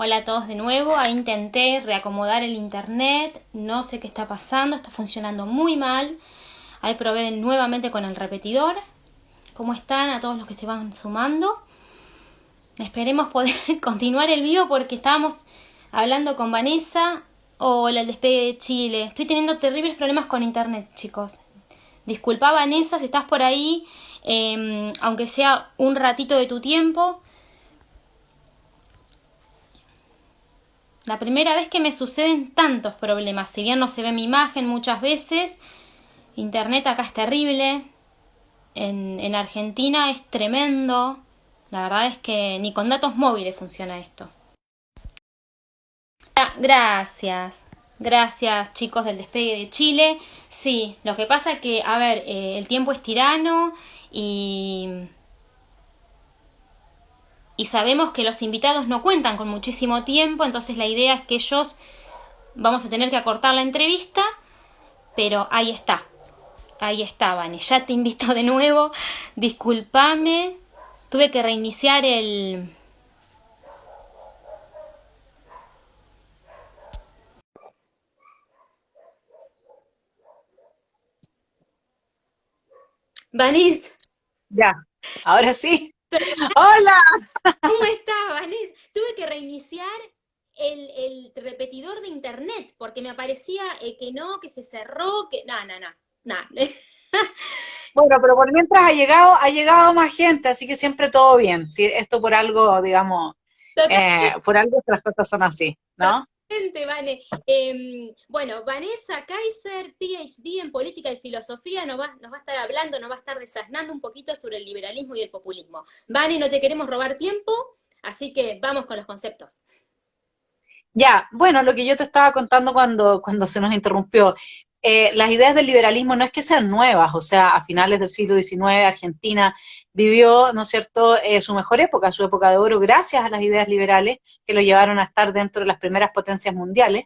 Hola a todos de nuevo. Ahí intenté reacomodar el internet. No sé qué está pasando. Está funcionando muy mal. Ahí probé nuevamente con el repetidor. ¿Cómo están a todos los que se van sumando? Esperemos poder continuar el vivo porque estábamos hablando con Vanessa. Hola, el despegue de Chile. Estoy teniendo terribles problemas con internet, chicos. Disculpa, Vanessa, si estás por ahí, aunque sea un ratito de tu tiempo. La primera vez que me suceden tantos problemas, si bien no se ve mi imagen muchas veces, internet acá es terrible, en Argentina es tremendo, la verdad es que ni con datos móviles funciona esto. Gracias, gracias chicos del despegue de Chile. Sí, lo que pasa que, a ver, el tiempo es tirano y sabemos que los invitados no cuentan con muchísimo tiempo, entonces la idea es que ellos vamos a tener que acortar la entrevista, pero ahí está, Vane, ya te invito de nuevo, discúlpame, tuve que reiniciar el... Vanessa, Ya, ahora sí. Hola. ¿cómo estás, Vanessa? Tuve que reiniciar el repetidor de internet porque me aparecía que se cerró, que... No, no, no, no. Bueno, pero por mientras ha llegado más gente, así que siempre todo bien. Sí, esto por algo, digamos, Totalmente. por algo estas cosas son así, ¿no? Vane. Bueno, Vanessa Kaiser, PhD en Política y Filosofía, nos va a estar hablando, nos va a estar desasnando un poquito sobre el liberalismo y el populismo. Vane, no te queremos robar tiempo, así que vamos con los conceptos. Ya, bueno, lo que yo te estaba contando cuando se nos interrumpió, las ideas del liberalismo no es que sean nuevas, o sea, a finales del siglo XIX Argentina vivió, ¿no es cierto?, su mejor época, su época de oro, gracias a las ideas liberales que lo llevaron a estar dentro de las primeras potencias mundiales,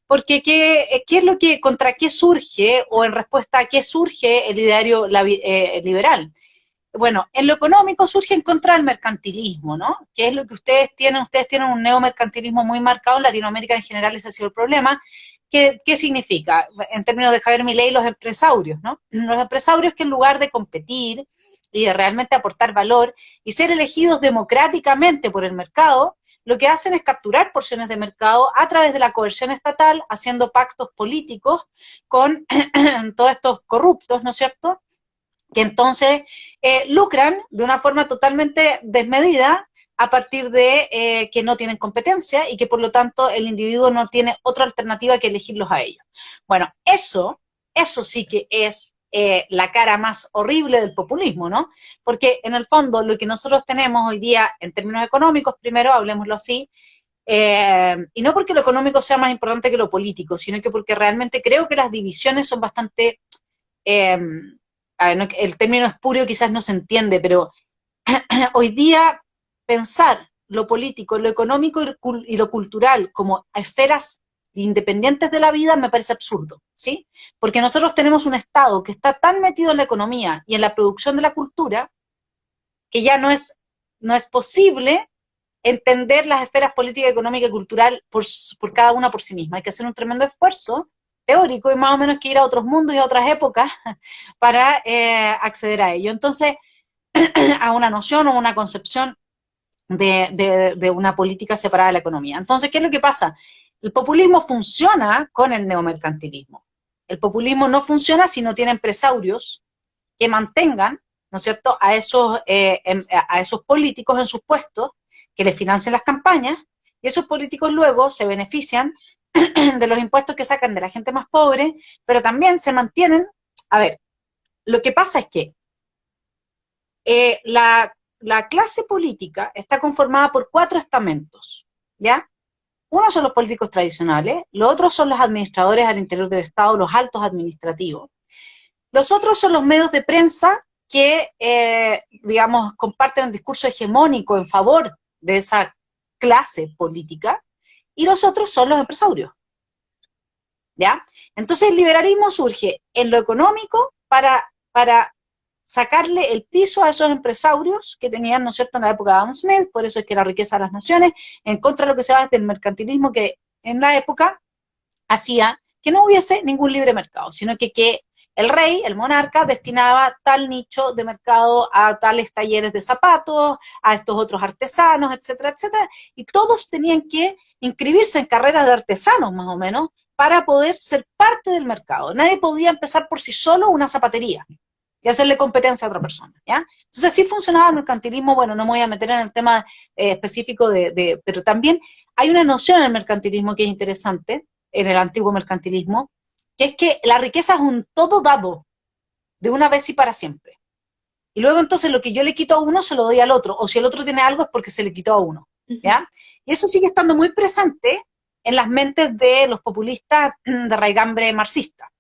porque ¿qué es lo que, contra qué surge o en respuesta a qué surge el ideario liberal? Bueno, en lo económico surge en contra del mercantilismo, ¿no? Que es lo que ustedes tienen un neomercantilismo muy marcado, en Latinoamérica en general ese ha sido el problema. ¿Qué significa? En términos de Javier Milei, los empresarios, ¿no? Los empresarios que en lugar de competir y de realmente aportar valor y ser elegidos democráticamente por el mercado, lo que hacen es capturar porciones de mercado a través de la coerción estatal, haciendo pactos políticos con todos estos corruptos, ¿no es cierto?, que entonces lucran de una forma totalmente desmedida a partir de que no tienen competencia y que por lo tanto el individuo no tiene otra alternativa que elegirlos a ellos. Bueno, eso sí que es la cara más horrible del populismo, ¿no? Porque en el fondo lo que nosotros tenemos hoy día en términos económicos, primero hablemoslo así, y no porque lo económico sea más importante que lo político, sino que porque realmente creo que las divisiones son bastante eh, a ver, el término espurio quizás no se entiende, pero hoy día pensar lo político, lo económico y lo cultural como esferas independientes de la vida me parece absurdo, ¿sí? Porque nosotros tenemos un Estado que está tan metido en la economía y en la producción de la cultura que ya no es posible entender las esferas política, económica y cultural por cada una por sí misma. Hay que hacer un tremendo esfuerzo teórico y más o menos que ir a otros mundos y a otras épocas para acceder a ello. Entonces, a una noción o una concepción de una política separada de la economía. Entonces, ¿qué es lo que pasa? El populismo funciona con el neomercantilismo. El populismo no funciona si no tiene empresarios que mantengan, ¿no es cierto?, a esos políticos en sus puestos, que les financien las campañas, y esos políticos luego se benefician de los impuestos que sacan de la gente más pobre, pero también se mantienen. A ver, lo que pasa es que la clase política está conformada por cuatro estamentos, ¿ya? Uno son los políticos tradicionales, los otros son los administradores al interior del Estado, los altos administrativos. Los otros son los medios de prensa que, digamos, comparten el discurso hegemónico en favor de esa clase política, y los otros son los empresarios, ¿ya? Entonces el liberalismo surge en lo económico para sacarle el piso a esos empresarios que tenían, ¿no es cierto?, en la época de Adam Smith, por eso es que la riqueza de las naciones, en contra de lo que se va desde el mercantilismo que en la época hacía que no hubiese ningún libre mercado, sino que el rey, el monarca, destinaba tal nicho de mercado a tales talleres de zapatos, a estos otros artesanos, etcétera, etcétera, y todos tenían que inscribirse en carreras de artesanos, más o menos, para poder ser parte del mercado. Nadie podía empezar por sí solo una zapatería y hacerle competencia a otra persona, ¿ya? Entonces así funcionaba el mercantilismo. Bueno, no me voy a meter en el tema específico pero también hay una noción en el mercantilismo que es interesante, en el antiguo mercantilismo, que es que la riqueza es un todo dado, de una vez y para siempre. Y luego entonces lo que yo le quito a uno se lo doy al otro, o si el otro tiene algo es porque se le quitó a uno, ¿ya? Y eso sigue estando muy presente en las mentes de los populistas de raigambre marxista.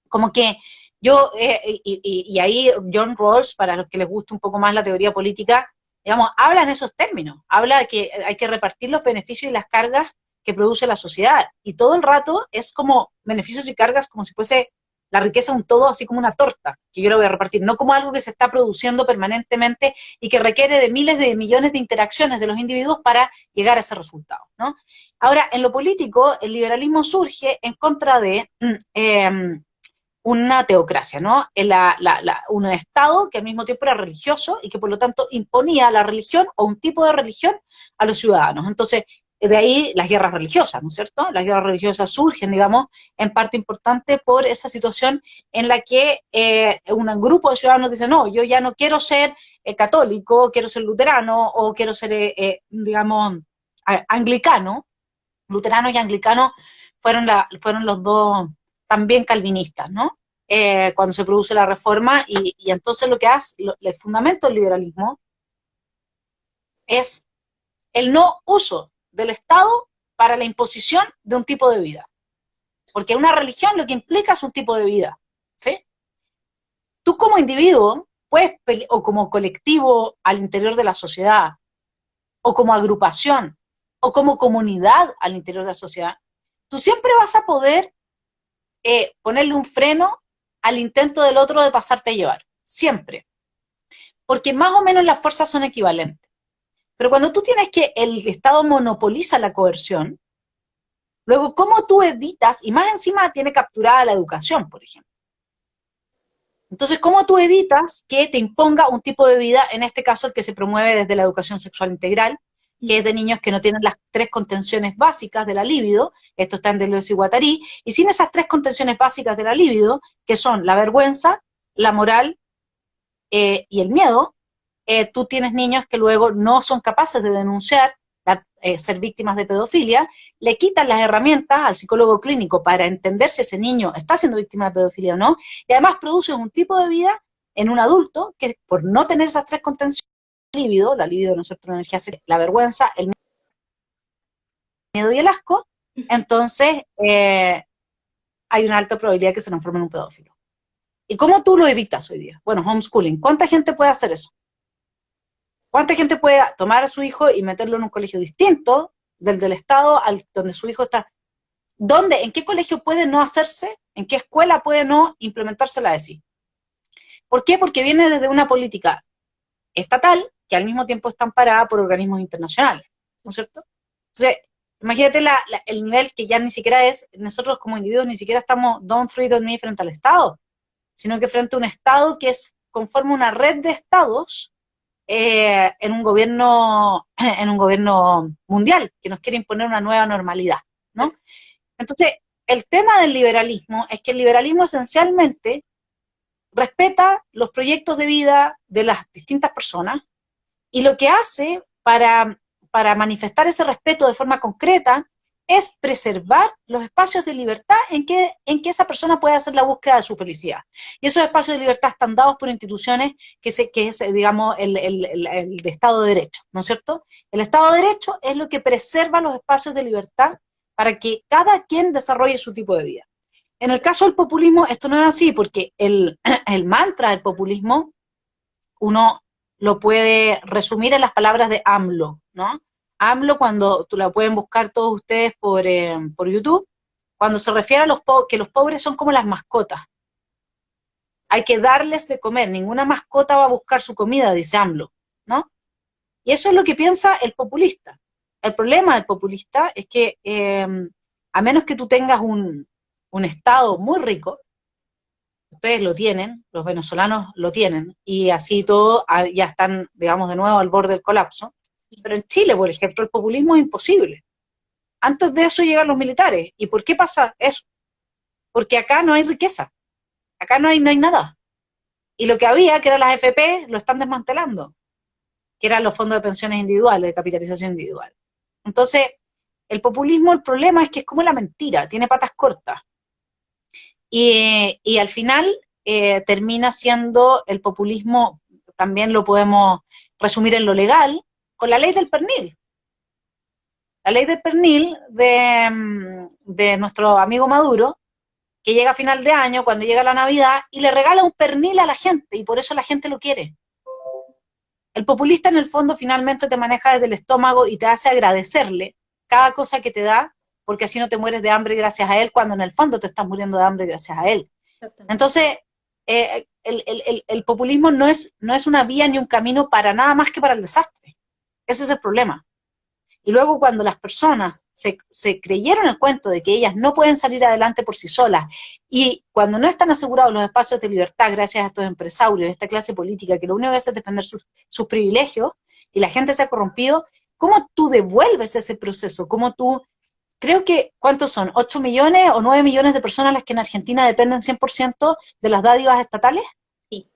Como que y ahí John Rawls, para los que les gusta un poco más la teoría política, digamos, habla en esos términos, habla de que hay que repartir los beneficios y las cargas que produce la sociedad, y todo el rato es como beneficios y cargas como si fuese la riqueza un todo, así como una torta, que yo la voy a repartir, no como algo que se está produciendo permanentemente y que requiere de miles de millones de interacciones de los individuos para llegar a ese resultado, ¿no? Ahora, en lo político, el liberalismo surge en contra de una teocracia, ¿no? Un Estado que al mismo tiempo era religioso y que por lo tanto imponía la religión o un tipo de religión a los ciudadanos. Entonces, de ahí las guerras religiosas, ¿no es cierto? Las guerras religiosas surgen, digamos, en parte importante por esa situación en la que un grupo de ciudadanos dice, no, yo ya no quiero ser católico, quiero ser luterano o quiero ser, digamos, anglicano. Luterano y anglicano fueron los dos también calvinistas, ¿no? Cuando se produce la reforma, y entonces lo que hace, el fundamento del liberalismo es el no uso del Estado para la imposición de un tipo de vida. Porque una religión lo que implica es un tipo de vida, ¿sí? Tú como individuo, puedes, o como colectivo al interior de la sociedad, o como agrupación, o como comunidad al interior de la sociedad, tú siempre vas a poder ponerle un freno al intento del otro de pasarte a llevar, siempre. Porque más o menos las fuerzas son equivalentes. Pero cuando tú tienes que el Estado monopoliza la coerción, luego, ¿cómo tú evitas? Y más encima tiene capturada la educación, por ejemplo. Entonces, ¿cómo tú evitas que te imponga un tipo de vida, en este caso el que se promueve desde la educación sexual integral, que es de niños que no tienen las 3 contenciones básicas de la libido? Esto está en Deleuze y Guattari, y sin esas 3 contenciones básicas de la libido, que son la vergüenza, la moral y el miedo, tú tienes niños que luego no son capaces de denunciar ser víctimas de pedofilia, le quitan las herramientas al psicólogo clínico para entender si ese niño está siendo víctima de pedofilia o no, y además producen un tipo de vida en un adulto que por no tener esas 3 contenciones, la libido, ¿no es cierto?, la energía, la vergüenza, el miedo y el asco, entonces hay una alta probabilidad que se transforme en un pedófilo. ¿Y cómo tú lo evitas hoy día? Bueno, homeschooling. ¿Cuánta gente puede hacer eso? ¿Cuánta gente puede tomar a su hijo y meterlo en un colegio distinto del Estado al donde su hijo está? ¿Dónde? ¿En qué colegio puede no hacerse? ¿En qué escuela puede no implementarse la ESI? ¿Por qué? Porque viene desde una política estatal que al mismo tiempo está amparada por organismos internacionales, ¿no es cierto? Entonces, imagínate el nivel que ya ni siquiera es, nosotros como individuos ni siquiera estamos don't treat on me frente al Estado, sino que frente a un Estado que conforma una red de estados en un gobierno mundial que nos quiere imponer una nueva normalidad, ¿no? Entonces, el tema del liberalismo es que el liberalismo esencialmente respeta los proyectos de vida de las distintas personas, y lo que hace para manifestar ese respeto de forma concreta es preservar los espacios de libertad en que esa persona puede hacer la búsqueda de su felicidad. Y esos espacios de libertad están dados por instituciones que es, digamos, el de Estado de Derecho, ¿no es cierto? El Estado de Derecho es lo que preserva los espacios de libertad para que cada quien desarrolle su tipo de vida. En el caso del populismo, esto no es así, porque el mantra del populismo, uno lo puede resumir en las palabras de AMLO, ¿no? AMLO, cuando tú la pueden buscar todos ustedes por YouTube, cuando se refiere a que los pobres son como las mascotas. hay que darles de comer, ninguna mascota va a buscar su comida, dice AMLO, ¿no? Y eso es lo que piensa el populista. El problema del populista es que a menos que tú tengas un Estado muy rico, ustedes lo tienen, los venezolanos lo tienen, y así todo ya están, digamos, de nuevo al borde del colapso, pero en Chile, por ejemplo, el populismo es imposible. Antes de eso llegan los militares. ¿Y por qué pasa eso? Porque acá no hay riqueza, acá no hay nada. Y lo que había, que eran las FP, lo están desmantelando, que eran los fondos de pensiones individuales, de capitalización individual. Entonces, el populismo, el problema es que es como la mentira, tiene patas cortas. Y al final termina siendo el populismo, también lo podemos resumir en lo legal, con la ley del pernil. La ley del pernil de nuestro amigo Maduro, que llega a final de año, cuando llega la Navidad, y le regala un pernil a la gente, y por eso la gente lo quiere. El populista en el fondo finalmente te maneja desde el estómago y te hace agradecerle cada cosa que te da, porque así no te mueres de hambre gracias a él, cuando en el fondo te estás muriendo de hambre gracias a él. Entonces, el populismo no es una vía ni un camino para nada más que para el desastre. Ese es el problema. Y luego cuando las personas se creyeron el cuento de que ellas no pueden salir adelante por sí solas, y cuando no están asegurados los espacios de libertad gracias a estos empresarios, a esta clase política que lo único que hace es defender sus privilegios, y la gente se ha corrompido, ¿cómo tú devuelves ese proceso? ¿Cómo tú creo que, ¿cuántos son? ¿8 millones o 9 millones de personas las que en Argentina dependen 100% de las dádivas estatales? Sí.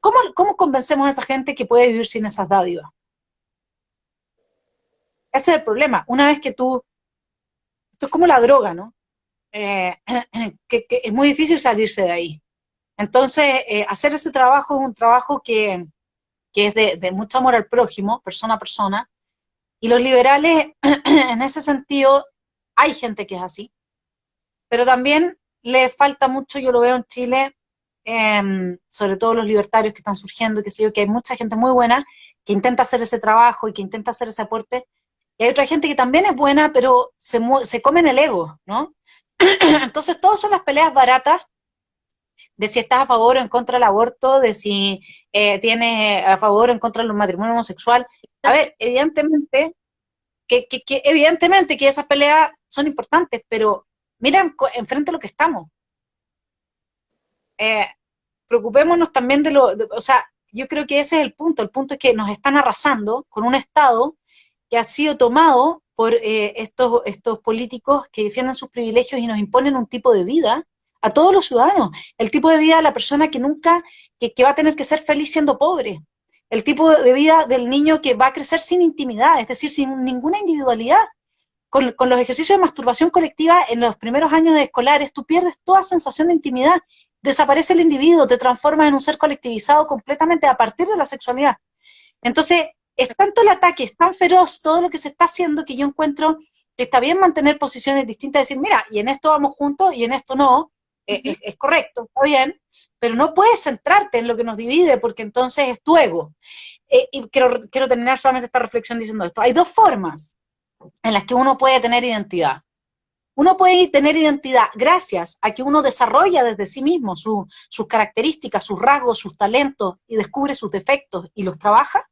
¿Cómo convencemos a esa gente que puede vivir sin esas dádivas? Ese es el problema. Una vez que tú, esto es como la droga, ¿no? Eh, que es muy difícil salirse de ahí. Entonces, hacer ese trabajo es un trabajo que es de mucho amor al prójimo, persona a persona, y los liberales, en ese sentido, hay gente que es así, pero también le falta mucho, yo lo veo en Chile, sobre todo los libertarios que están surgiendo, que sé yo, que hay mucha gente muy buena que intenta hacer ese trabajo y que intenta hacer ese aporte, y hay otra gente que también es buena, pero se comen el ego, ¿no? Entonces, todas son las peleas baratas de si estás a favor o en contra del aborto, de si tienes a favor o en contra del matrimonio homosexual. A ver, evidentemente evidentemente que esas peleas son importantes, pero miren enfrente lo que estamos. Eh, Preocupémonos también o sea, yo creo que ese es el punto es que nos están arrasando con un Estado que ha sido tomado por estos políticos que defienden sus privilegios y nos imponen un tipo de vida a todos los ciudadanos, el tipo de vida de la persona que nunca, que va a tener que ser feliz siendo pobre, el tipo de vida del niño que va a crecer sin intimidad, es decir, sin ninguna individualidad. Con los ejercicios de masturbación colectiva en los primeros años de escolares, tú pierdes toda sensación de intimidad, desaparece el individuo, te transformas en un ser colectivizado completamente a partir de la sexualidad. Entonces, es tanto el ataque, es tan feroz todo lo que se está haciendo que yo encuentro que está bien mantener posiciones distintas, decir, mira, y en esto vamos juntos y en esto no, es correcto, está bien, pero no puedes centrarte en lo que nos divide porque entonces es tu ego. Y quiero terminar solamente esta reflexión diciendo esto. Hay dos formas en las que uno puede tener identidad. Uno puede tener identidad gracias a que uno desarrolla desde sí mismo sus características, sus rasgos, sus talentos y descubre sus defectos y los trabaja.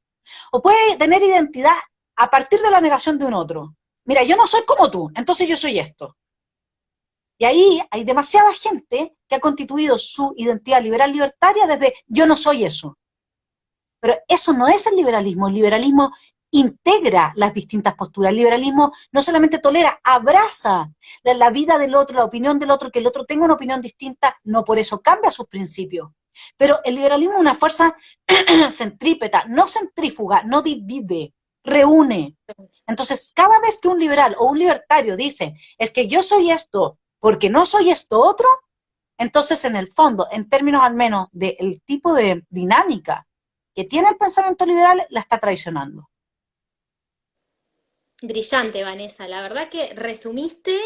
O puede tener identidad a partir de la negación de un otro. Mira, yo no soy como tú, entonces yo soy esto. Y ahí hay demasiada gente que ha constituido su identidad liberal libertaria desde yo no soy eso. Pero eso no es el liberalismo integra las distintas posturas, el liberalismo no solamente tolera, abraza la vida del otro, la opinión del otro, que el otro tenga una opinión distinta, no por eso cambia sus principios. Pero el liberalismo es una fuerza centrípeta, no centrífuga, no divide, reúne. Entonces, cada vez que un liberal o un libertario dice, es que yo soy esto porque no soy esto otro, entonces en el fondo, en términos al menos del tipo de dinámica que tiene el pensamiento liberal, la está traicionando. Brillante, Vanessa. La verdad que resumiste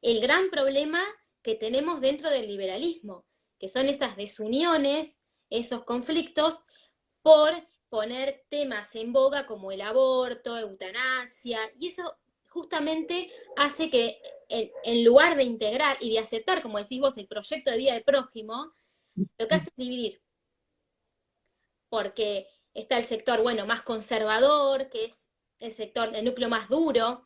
el gran problema que tenemos dentro del liberalismo, que son esas desuniones, esos conflictos por poner temas en boga como el aborto, eutanasia, y eso justamente hace que en lugar de integrar y de aceptar, como decís vos, el proyecto de vida del prójimo, lo que hace es dividir, porque está el sector, bueno, más conservador, que es el sector, el núcleo más duro,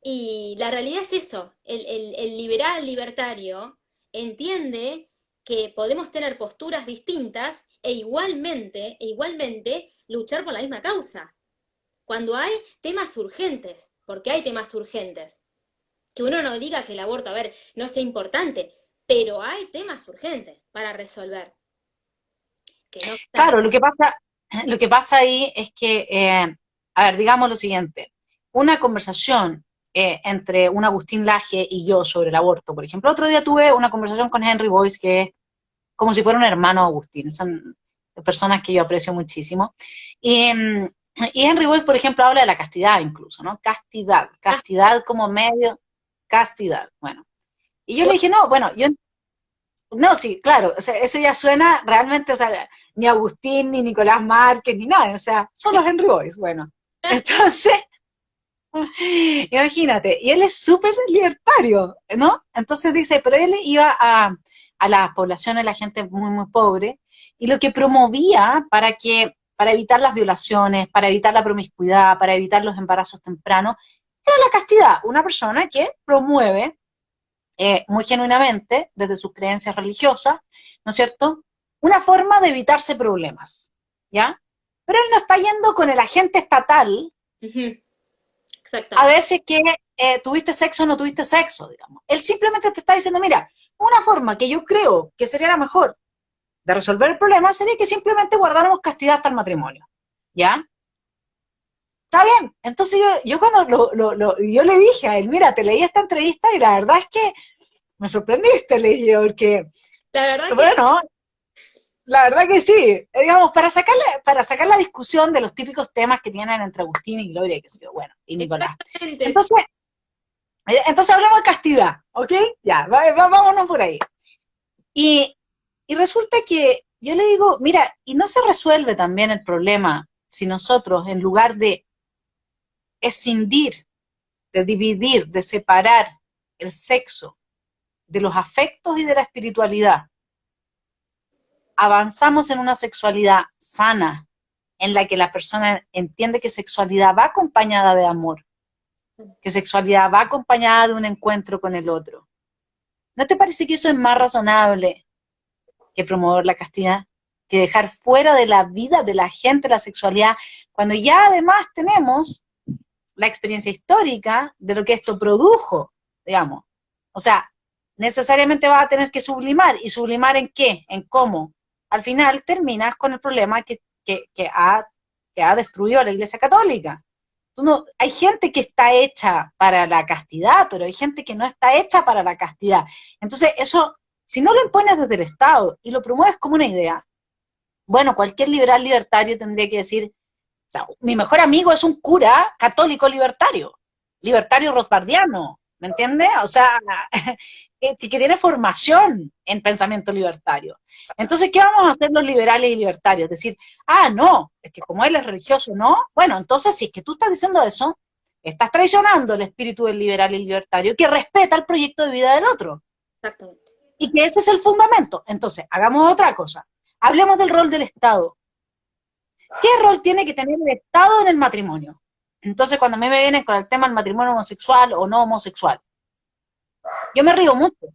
y la realidad es eso, el liberal libertario entiende que podemos tener posturas distintas e igualmente luchar por la misma causa. Cuando hay temas urgentes, porque hay temas urgentes, que uno no diga que el aborto, a ver, no sea importante, pero hay temas urgentes para resolver, que no están. Claro, lo que pasa ahí es que, a ver, digamos lo siguiente, una conversación entre un Agustín Laje y yo sobre el aborto, por ejemplo, otro día tuve una conversación con Henry Boyce, que es como si fuera un hermano Agustín, son personas que yo aprecio muchísimo, y, y Henry Boyce, por ejemplo, habla de la castidad incluso, ¿no? Castidad como medio, castidad, bueno. Y yo le dije, no, bueno, yo no, sí, claro, o sea, eso ya suena realmente, o sea, ni Agustín, ni Nicolás Márquez, ni nada, o sea, son los Henry Boys, bueno. Entonces, imagínate, y él es súper libertario, ¿no? Entonces dice, pero él iba a las poblaciones, la gente muy, muy pobre, y lo que promovía para evitar las violaciones, para evitar la promiscuidad, para evitar los embarazos tempranos, era la castidad, una persona que promueve muy genuinamente, desde sus creencias religiosas, ¿no es cierto?, una forma de evitarse problemas, ¿ya? Pero él no está yendo con el agente estatal a Exactamente. ver si es que tuviste sexo o no tuviste sexo, digamos. Él simplemente te está diciendo, mira, una forma que yo creo que sería la mejor de resolver el problema sería que simplemente guardáramos castidad hasta el matrimonio, ¿ya? Está bien. Entonces yo cuando yo le dije a él, mira, te leí esta entrevista y la verdad es que me sorprendiste, le dije, porque, La verdad que bueno, la verdad que sí, digamos, para sacar la discusión de los típicos temas que tienen entre Agustín y Gloria, que sé yo, bueno, y Nicolás. exactamente, sí. Entonces hablemos de castidad, ¿ok? Ya, vámonos por ahí. Y, y resulta que yo le digo, mira, y no se resuelve también el problema si nosotros, en lugar de escindir, de dividir, de separar el sexo de los afectos y de la espiritualidad, avanzamos en una sexualidad sana, en la que la persona entiende que sexualidad va acompañada de amor, que sexualidad va acompañada de un encuentro con el otro. ¿No te parece que eso es más razonable que promover la castidad? Que dejar fuera de la vida de la gente la sexualidad, cuando ya además tenemos la experiencia histórica de lo que esto produjo, digamos. O sea, necesariamente vas a tener que sublimar. ¿Y sublimar en qué? ¿En cómo? Al final terminas con el problema que ha destruido a la Iglesia Católica. No, hay gente que está hecha para la castidad, pero hay gente que no está hecha para la castidad. Entonces, eso, si no lo impones desde el Estado y lo promueves como una idea, bueno, cualquier liberal libertario tendría que decir, o sea, mi mejor amigo es un cura católico libertario rothbardiano, ¿me entiendes? O sea, que tiene formación en pensamiento libertario. Entonces, ¿qué vamos a hacer los liberales y libertarios? Decir, ah, no, es que como él es religioso, ¿no? Bueno, entonces, si es que tú estás diciendo eso, estás traicionando el espíritu del liberal y libertario que respeta el proyecto de vida del otro. Exactamente. Y que ese es el fundamento. Entonces, hagamos otra cosa. Hablemos del rol del Estado. ¿Qué rol tiene que tener el Estado en el matrimonio? Entonces, cuando a mí me vienen con el tema del matrimonio homosexual o no homosexual, yo me río mucho,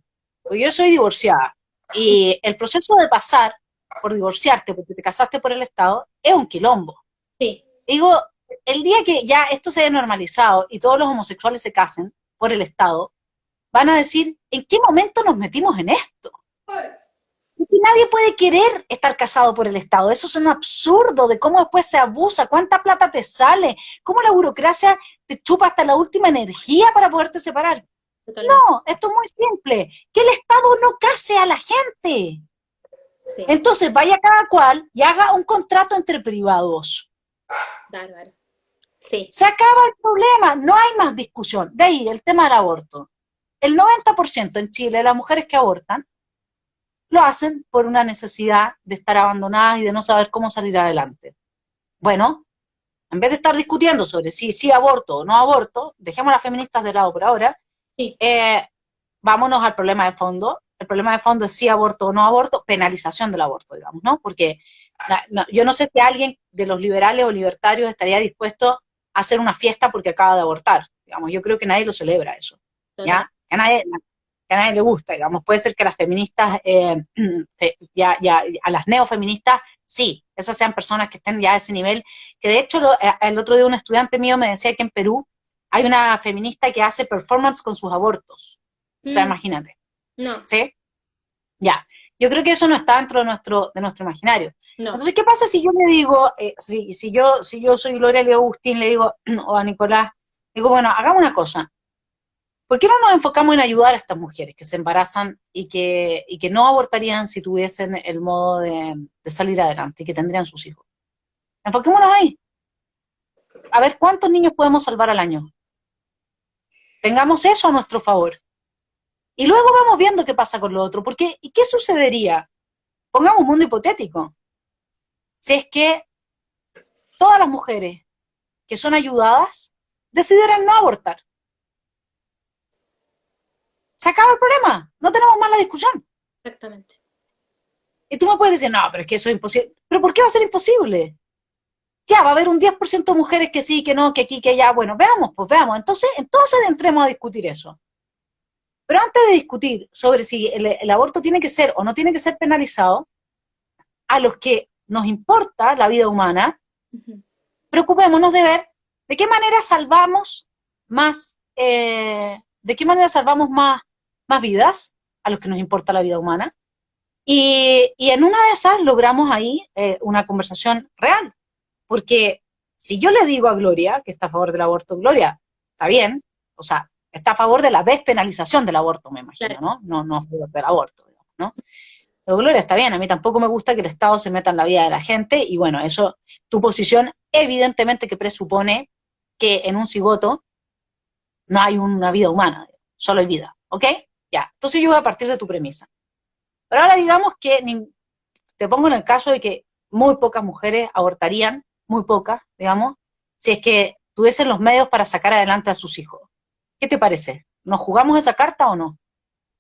porque yo soy divorciada. Y el proceso de pasar por divorciarte, porque te casaste por el Estado, es un quilombo. Sí, Digo, el día que ya esto se haya normalizado y todos los homosexuales se casen por el Estado, van a decir, ¿en qué momento nos metimos en esto? Porque nadie puede querer estar casado por el Estado. Eso es un absurdo de cómo después se abusa, cuánta plata te sale, cómo la burocracia te chupa hasta la última energía para poderte separar. totalmente. No, esto es muy simple, que el Estado no case a la gente. Sí, Entonces vaya cada cual y haga un contrato entre privados. bárbaro. Sí, Se acaba el problema, no hay más discusión. De ahí el tema del aborto. El 90% en Chile de las mujeres que abortan lo hacen por una necesidad de estar abandonadas y de no saber cómo salir adelante. Bueno, en vez de estar discutiendo sobre si sí aborto o no aborto, dejemos a las feministas de lado por ahora, sí, vámonos al problema de fondo. el problema de fondo es si aborto o no aborto, penalización del aborto, digamos, ¿no? Porque yo no sé si alguien de los liberales o libertarios estaría dispuesto a hacer una fiesta porque acaba de abortar, digamos, yo creo que nadie lo celebra eso, ¿ya? Que a nadie le gusta, digamos, puede ser que las feministas, a las neofeministas, sí, esas sean personas que estén ya a ese nivel, que de hecho el otro día un estudiante mío me decía que en Perú hay una feminista que hace performance con sus abortos, o sea, imagínate, No, ¿sí? Ya, yo creo que eso no está dentro de nuestro imaginario. no. Entonces, ¿qué pasa si yo le digo, si yo soy Gloria Leo Agustín, le digo, o a Nicolás, digo, bueno, hagamos una cosa, ¿por qué no nos enfocamos en ayudar a estas mujeres que se embarazan y que no abortarían si tuviesen el modo de salir adelante y que tendrían sus hijos? Enfoquémonos ahí. A ver cuántos niños podemos salvar al año. Tengamos eso a nuestro favor. Y luego vamos viendo qué pasa con lo otro. Porque, ¿y qué sucedería? Pongamos un mundo hipotético. Si es que todas las mujeres que son ayudadas decidieran no abortar. Se acaba el problema. No tenemos más la discusión. Exactamente. Y tú me puedes decir, no, pero es que eso es imposible. ¿Pero por qué va a ser imposible? Ya, va a haber un 10% de mujeres que sí, que no, que aquí, que allá. Bueno, veamos, pues veamos. Entonces entremos a discutir eso. Pero antes de discutir sobre si el aborto tiene que ser o no tiene que ser penalizado, a los que nos importa la vida humana, preocupémonos de ver de qué manera salvamos más, más vidas a los que nos importa la vida humana. Y en una de esas logramos ahí una conversación real. Porque si yo le digo a Gloria que está a favor del aborto, Gloria, está bien, o sea, está a favor de la despenalización del aborto, me imagino, Claro. no a favor del aborto, ¿no? Pero Gloria, está bien, a mí tampoco me gusta que el Estado se meta en la vida de la gente, y bueno, eso, tu posición evidentemente que presupone que en un cigoto no hay una vida humana, solo hay vida, ¿ok? Ya, entonces yo voy a partir de tu premisa. Pero ahora digamos que, te pongo en el caso de que muy pocas mujeres abortarían, muy pocas, digamos, si es que tuviesen los medios para sacar adelante a sus hijos. ¿Qué te parece? ¿Nos jugamos esa carta o no?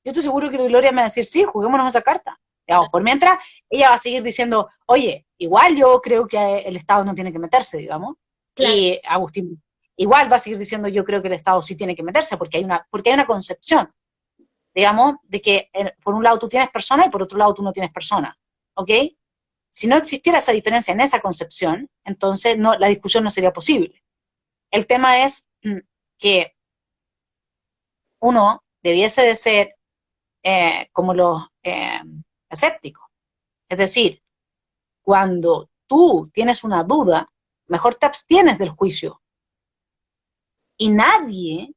Yo estoy seguro que Gloria me va a decir, sí, juguémonos esa carta. Digamos, por mientras, ella va a seguir diciendo, oye, igual yo creo que el Estado no tiene que meterse, digamos. Claro. Y Agustín igual va a seguir diciendo, yo creo que el Estado sí tiene que meterse, porque hay una concepción, digamos, de que por un lado tú tienes persona y por otro lado tú no tienes persona, ¿ok? Si no existiera esa diferencia en esa concepción, entonces la discusión no sería posible. El tema es que uno debiese de ser como los escépticos. Es decir, cuando tú tienes una duda, mejor te abstienes del juicio. Y nadie,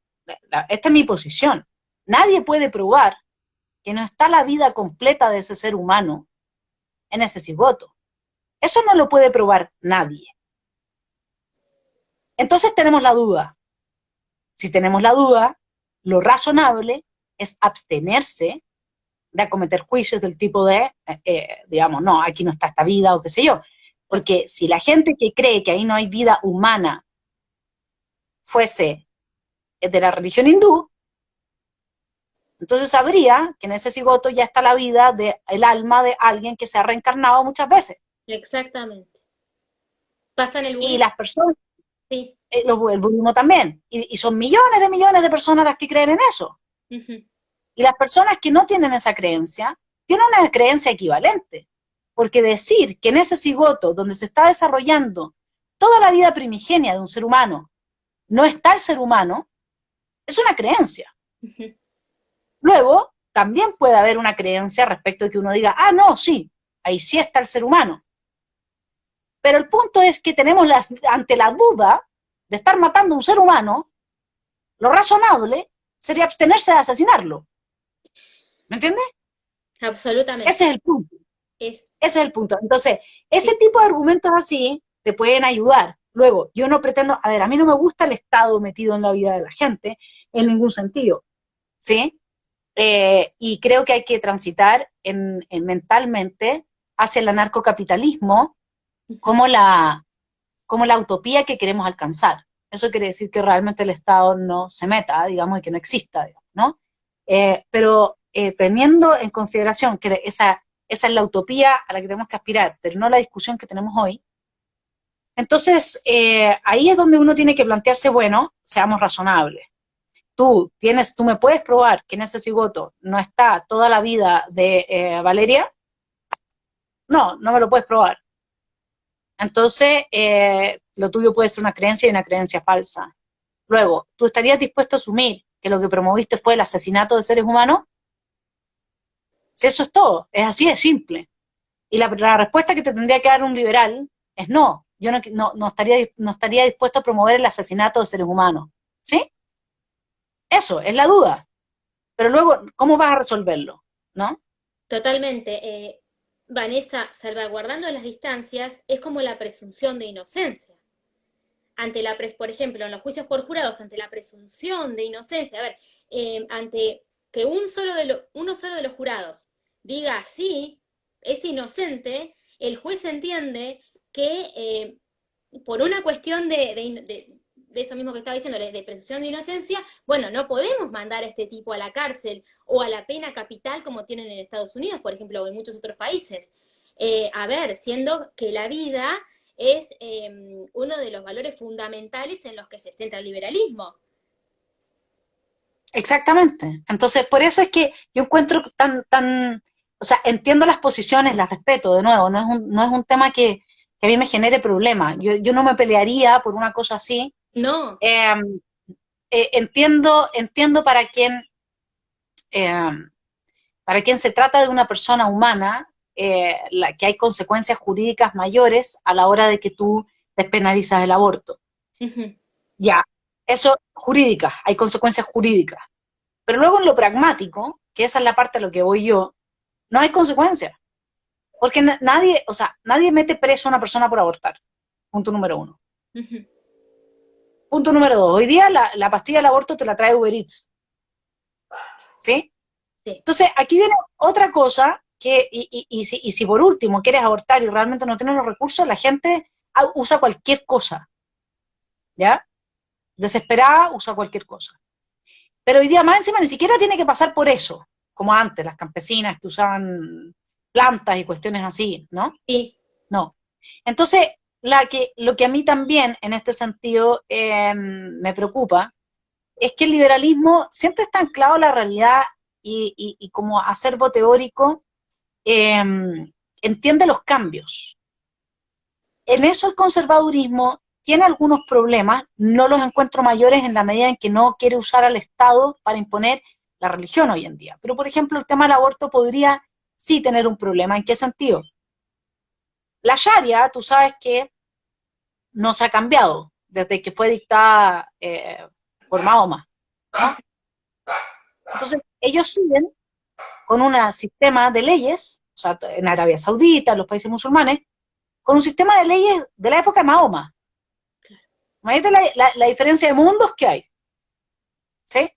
esta es mi posición, nadie puede probar que no está la vida completa de ese ser humano en ese cigoto. Eso no lo puede probar nadie. Entonces tenemos la duda. Si tenemos la duda, lo razonable es abstenerse de acometer juicios del tipo de, digamos, no, aquí no está esta vida o qué sé yo. Porque si la gente que cree que ahí no hay vida humana fuese de la religión hindú, entonces sabría que en ese cigoto ya está la vida del alma de alguien que se ha reencarnado muchas veces. Exactamente. Pasa en el Y budismo. las personas, Sí. el budismo también, y son millones de personas las que creen en eso. Uh-huh. Y las personas que no tienen esa creencia, tienen una creencia equivalente. Porque decir que en ese cigoto donde se está desarrollando toda la vida primigenia de un ser humano, no está el ser humano, es una creencia. Uh-huh. Luego, también puede haber una creencia respecto de que uno diga, ah, no, sí, ahí sí está el ser humano. Pero el punto es que tenemos ante la duda de estar matando a un ser humano, lo razonable sería abstenerse de asesinarlo. ¿Me entiendes? Absolutamente. Ese es el punto. Es, Ese es el punto. Entonces, ese tipo de argumentos así te pueden ayudar. Luego, yo no pretendo, a ver, a mí no me gusta el Estado metido en la vida de la gente en ningún sentido, ¿sí? Y creo que hay que transitar mentalmente hacia el anarcocapitalismo como la utopía que queremos alcanzar. Eso quiere decir que realmente el Estado no se meta, digamos, y que no exista, digamos, ¿no? Pero teniendo en consideración que esa es la utopía a la que tenemos que aspirar, pero no la discusión que tenemos hoy, entonces ahí es donde uno tiene que plantearse, bueno, seamos razonables. Tú me puedes probar que en ese cigoto no está toda la vida de Valeria. No, no me lo puedes probar. Entonces, lo tuyo puede ser una creencia y una creencia falsa. Luego, ¿tú estarías dispuesto a asumir que lo que promoviste fue el asesinato de seres humanos? Si eso es todo, es así de simple. Y la respuesta que te tendría que dar un liberal es no, yo no estaría dispuesto a promover el asesinato de seres humanos. ¿Sí? Eso, es la duda. Pero luego, ¿cómo vas a resolverlo? ¿No? Totalmente. Vanessa, salvaguardando las distancias, es como la presunción de inocencia. Por ejemplo, en los juicios por jurados, ante la presunción de inocencia, a ver, ante que uno solo de los jurados diga sí, es inocente, el juez entiende que por una cuestión de eso mismo que estaba diciendo, de presunción de inocencia, bueno, no podemos mandar a este tipo a la cárcel o a la pena capital como tienen en Estados Unidos, por ejemplo, o en muchos otros países. A ver, siendo que la vida es uno de los valores fundamentales en los que se centra el liberalismo. Exactamente. Entonces, por eso es que yo encuentro o sea, entiendo las posiciones, las respeto, de nuevo, no es un tema que a mí me genere problema. Yo no me pelearía por una cosa así. No, Eh, entiendo eh, para quien se trata de una persona humana, que hay consecuencias jurídicas mayores a la hora de que tú despenalizas el aborto. uh-huh. Ya, eso, jurídicas, hay consecuencias jurídicas. Pero luego en lo pragmático, que esa es la parte a lo que voy yo, no hay consecuencias. Porque nadie mete preso a una persona por abortar. Punto número uno. Uh-huh. Punto número dos. Hoy día la pastilla del aborto te la trae Uber Eats. ¿Sí? Sí. Entonces, aquí viene otra cosa y si por último quieres abortar y realmente no tienes los recursos, la gente usa cualquier cosa. ¿Ya? Desesperada usa cualquier cosa. Pero hoy día más encima ni siquiera tiene que pasar por eso, como antes, las campesinas que usaban plantas y cuestiones así, ¿no? Sí. No. Entonces, lo que a mí también en este sentido me preocupa es que el liberalismo siempre está anclado a la realidad y como acervo teórico eh, entiende los cambios. En eso el conservadurismo tiene algunos problemas, no los encuentro mayores en la medida en que no quiere usar al Estado para imponer la religión hoy en día. Pero, por ejemplo, el tema del aborto podría sí tener un problema. ¿En qué sentido? La Sharia, tú sabes que no se ha cambiado desde que fue dictada por Mahoma, ¿no? Entonces, ellos siguen con un sistema de leyes, o sea, en Arabia Saudita, en los países musulmanes, con un sistema de leyes de la época de Mahoma. Imagínate la diferencia de mundos que hay. ¿Sí?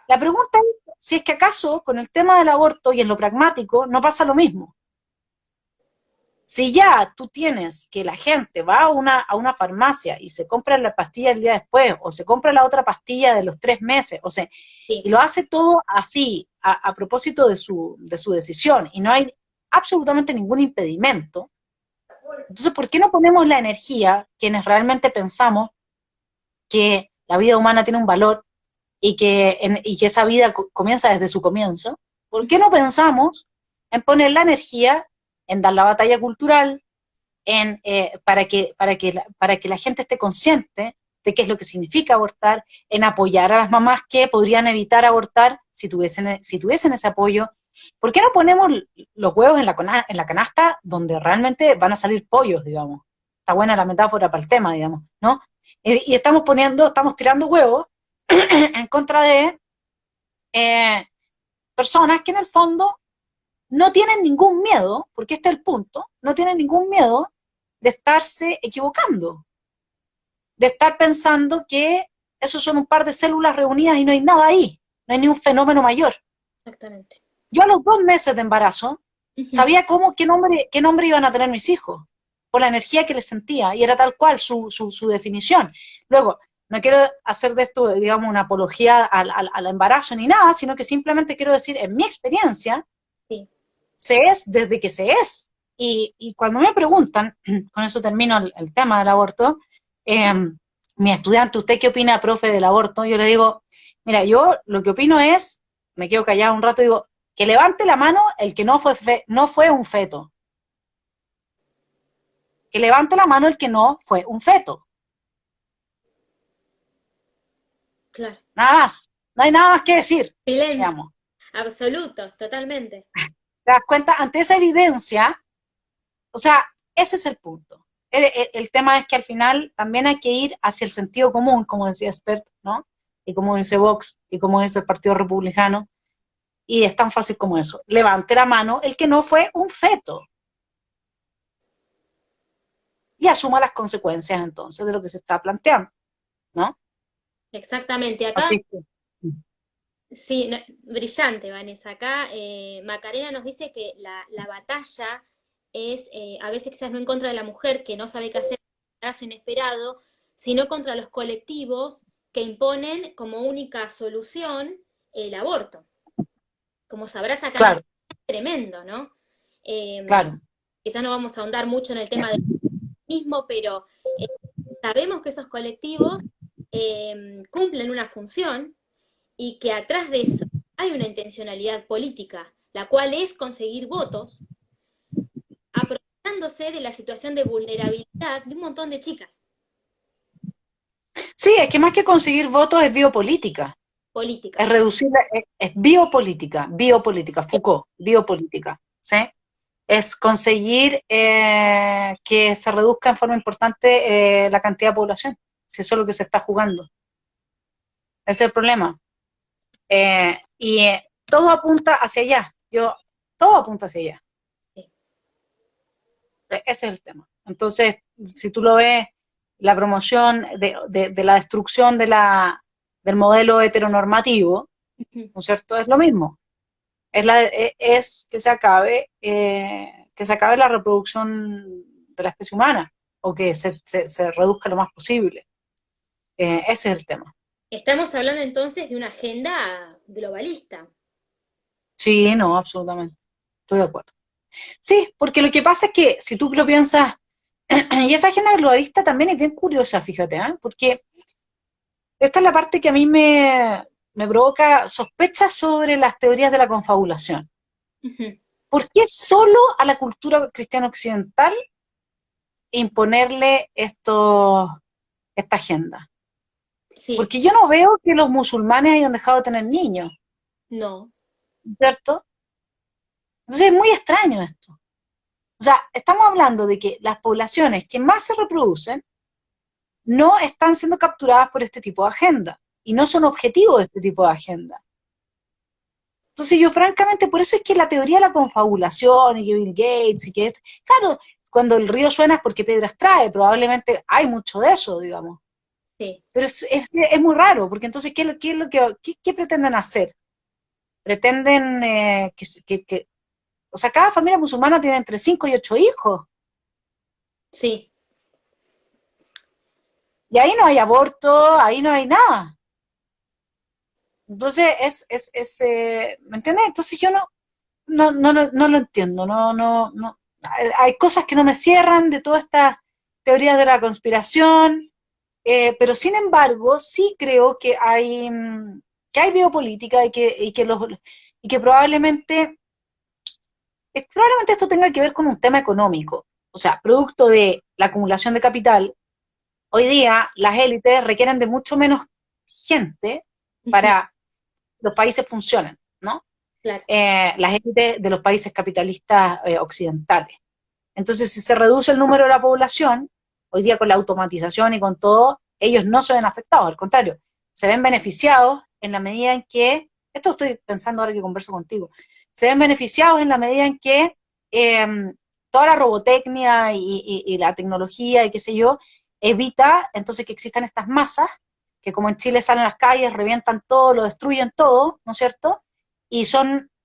La pregunta es si es que acaso con el tema del aborto y en lo pragmático no pasa lo mismo. Si ya tú tienes que la gente va a una farmacia y se compra la pastilla el día después, o se compra la otra pastilla de los 3 meses, o sea, Sí. y lo hace todo así, a propósito de su decisión, y no hay absolutamente ningún impedimento, entonces, ¿por qué no ponemos la energía, quienes realmente pensamos que la vida humana tiene un valor y que esa vida comienza desde su comienzo? ¿Por qué no pensamos en poner la energía en dar la batalla cultural, para que la gente esté consciente de qué es lo que significa abortar, en apoyar a las mamás que podrían evitar abortar si tuviesen ese apoyo? ¿Por qué no ponemos los huevos en la canasta donde realmente van a salir pollos, digamos? Está buena la metáfora para el tema, digamos, ¿no? Y estamos tirando huevos en contra de personas que en el fondo no tienen ningún miedo, porque este es el punto, no tienen ningún miedo de estarse equivocando, de estar pensando que esos son un par de células reunidas y no hay nada ahí, no hay ni un fenómeno mayor. Exactamente. Yo a los 2 meses de embarazo sabía qué nombre iban a tener mis hijos, por la energía que les sentía, y era tal cual su definición. Luego, No quiero hacer de esto, digamos, una apología al embarazo ni nada, sino que simplemente quiero decir, en mi experiencia, Sí. se es desde que se es. Y cuando me preguntan, con eso termino el tema del aborto, eh, mi estudiante, ¿usted qué opina, profe, del aborto? Yo le digo, mira, yo lo que opino es, me quedo callado un rato y digo, que levante la mano el que no fue un feto. Que levante la mano el que no fue un feto. Claro. Nada más. No hay nada más que decir, Silencio. digamos. Absoluto, totalmente. ¿Te das cuenta? Ante esa evidencia, o sea, ese es el punto. El tema es que al final también hay que ir hacia el sentido común, como decía Spert, ¿no? Y como dice Vox, y como dice el Partido Republicano, y es tan fácil como eso. Levante la mano el que no fue un feto. Y asuma las consecuencias entonces de lo que se está planteando, ¿no? Exactamente. Acá, Así que, sí, brillante, Vanessa. Acá Macarena nos dice que la batalla es a veces quizás no en contra de la mujer que no sabe qué hacer, embarazo inesperado, sino contra los colectivos que imponen como única solución el aborto. Como sabrás, acá en claro, Argentina es tremendo, ¿no? Eh, claro. quizás no vamos a ahondar mucho en el tema del mismo, pero eh, sabemos que esos colectivos cumplen una función y que atrás de eso hay una intencionalidad política, la cual es conseguir votos, aprovechándose de la situación de vulnerabilidad de un montón de chicas. Sí, es que más que conseguir votos es biopolítica. Política. Es reducir, es biopolítica, biopolítica, Foucault, biopolítica, ¿sí? Es conseguir que se reduzca en forma importante la cantidad de población, si eso es lo que se está jugando. Ese es el problema. Todo apunta hacia allá, todo apunta hacia allá. Sí. Ese es el tema. Entonces, si tú lo ves, la promoción de la destrucción del modelo heteronormativo, ¿no es cierto? Es lo mismo. Es que se acabe la reproducción de la especie humana, o que se reduzca lo más posible. Ese es el tema. Estamos hablando entonces de una agenda globalista. Sí, no, absolutamente. Estoy de acuerdo. Sí, porque lo que pasa es que si tú lo piensas, y esa agenda globalista también es bien curiosa, fíjate, ¿eh? Porque esta es la parte que a mí me provoca sospechas sobre las teorías de la confabulación. Ujú. ¿Por qué solo a la cultura cristiana occidental imponerle esta agenda? Sí, Porque yo no veo que los musulmanes hayan dejado de tener niños, no, ¿cierto? Entonces es muy extraño esto. O sea, estamos hablando de que las poblaciones que más se reproducen no están siendo capturadas por este tipo de agenda y no son objetivos de este tipo de agenda. Entonces yo francamente, por eso es que la teoría de la confabulación y que Bill Gates y que esto, claro, cuando el río suena es porque piedras trae, probablemente hay mucho de eso, digamos. sí, Pero es muy raro, porque entonces, ¿qué pretenden hacer? Pretenden o sea, cada familia musulmana tiene entre 5 y 8 hijos, sí, y ahí no hay aborto, ahí no hay nada. Entonces, ¿me entiendes? Entonces yo no lo entiendo, no. Hay cosas que no me cierran de toda esta teoría de la conspiración, pero sin embargo, sí creo que hay biopolítica y que probablemente esto tenga que ver con un tema económico. O sea, producto de la acumulación de capital, hoy día las élites requieren de mucho menos gente ujú, para que los países funcionen, ¿no? claro, Las élites de los países capitalistas occidentales. Entonces, si se reduce el número de la población, hoy día con la automatización y con todo, ellos no se ven afectados, al contrario, se ven beneficiados en la medida en que, esto estoy pensando ahora que converso contigo, se ven beneficiados en la medida en que eh, toda la robotecnia y la tecnología y qué sé yo, evita entonces que existan estas masas que como en Chile salen a las calles, revientan todo, lo destruyen todo, ¿no es cierto? Y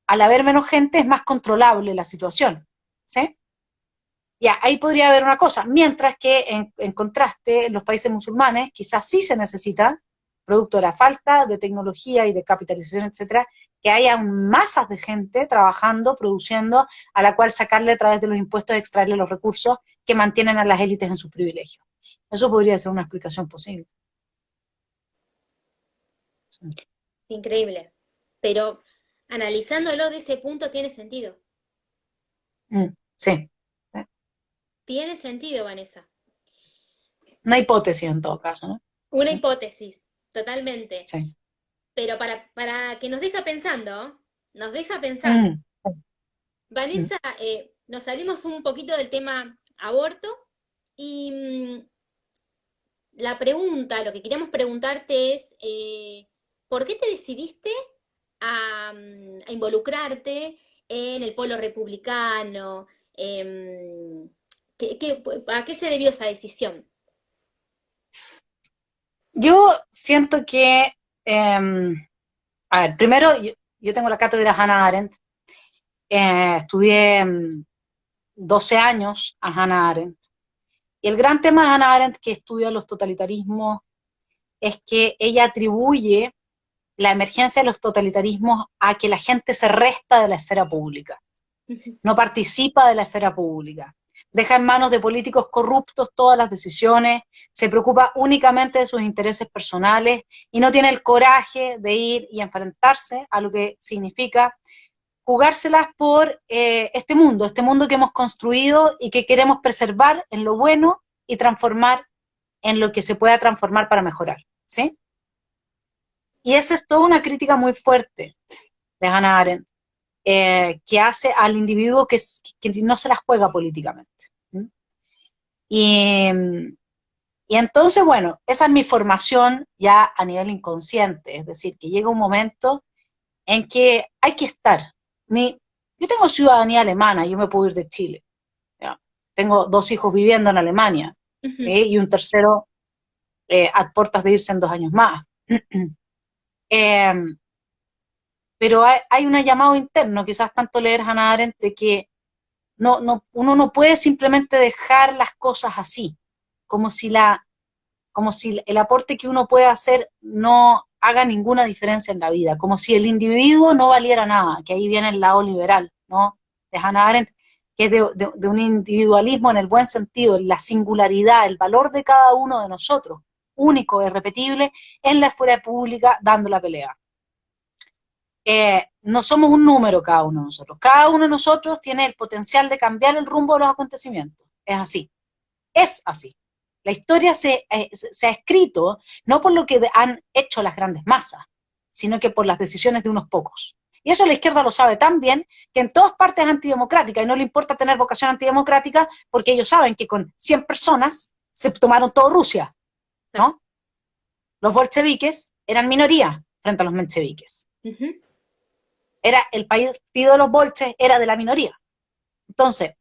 al haber menos gente es más controlable la situación, ¿sí? Ya, ahí podría haber una cosa, mientras que en contraste, en los países musulmanes quizás sí se necesita, producto de la falta de tecnología y de capitalización, etcétera, que haya masas de gente trabajando, produciendo, a la cual sacarle a través de los impuestos, extraerle los recursos que mantienen a las élites en sus privilegios. Eso podría ser una explicación posible. Sí. Increíble. Pero analizándolo de ese punto tiene sentido. Sí. Tiene sentido, Vanessa. Una hipótesis en todo caso, ¿no? Una hipótesis, totalmente. Sí. Pero para que nos deja pensando. Mm, mm. Vanessa, nos salimos un poquito del tema aborto y la pregunta, lo que queríamos preguntarte es, ¿por qué te decidiste a involucrarte en el polo republicano? ¿A qué se debió esa decisión? Yo siento que, a ver, primero, yo tengo la cátedra Hannah Arendt, estudié 12 años a Hannah Arendt, y el gran tema de Hannah Arendt que estudia los totalitarismos es que ella atribuye la emergencia de los totalitarismos a que la gente se resta de la esfera pública, no participa de la esfera pública, deja en manos de políticos corruptos todas las decisiones, se preocupa únicamente de sus intereses personales y no tiene el coraje de ir y enfrentarse a lo que significa jugárselas por este mundo que hemos construido y que queremos preservar en lo bueno y transformar en lo que se pueda transformar para mejorar, ¿sí? Y esa es toda una crítica muy fuerte de Hannah Arendt, que hace al individuo que no se la juega políticamente. ¿Mm? Y, y entonces, bueno, esa es mi formación ya a nivel inconsciente, es decir, que llega un momento en que hay que estar. Yo tengo ciudadanía alemana, yo me puedo ir de Chile. ¿Ya? Tengo 2 hijos viviendo en Alemania, ¿sí? Y un tercero a puertas de irse en 2 años más. eh, pero hay un llamado interno, quizás tanto leer Hannah Arendt, de que uno no puede simplemente dejar las cosas así, como si, como si el aporte que uno puede hacer no haga ninguna diferencia en la vida, como si el individuo no valiera nada, que ahí viene el lado liberal, ¿no? De Hannah Arendt, que es de un individualismo en el buen sentido, la singularidad, el valor de cada uno de nosotros, único, irrepetible, en la esfera pública, dando la pelea. No somos un número cada uno de nosotros. Cada uno de nosotros tiene el potencial de cambiar el rumbo de los acontecimientos. Es así. Es así. La historia se ha escrito no por lo que han hecho las grandes masas, sino que por las decisiones de unos pocos. Y eso la izquierda lo sabe tan bien que en todas partes es antidemocrática y no le importa tener vocación antidemocrática porque ellos saben que con 100 personas se tomaron todo Rusia, ¿no? Los bolcheviques eran minoría frente a los mencheviques. Era el partido de los bolches, era de la minoría. Entonces,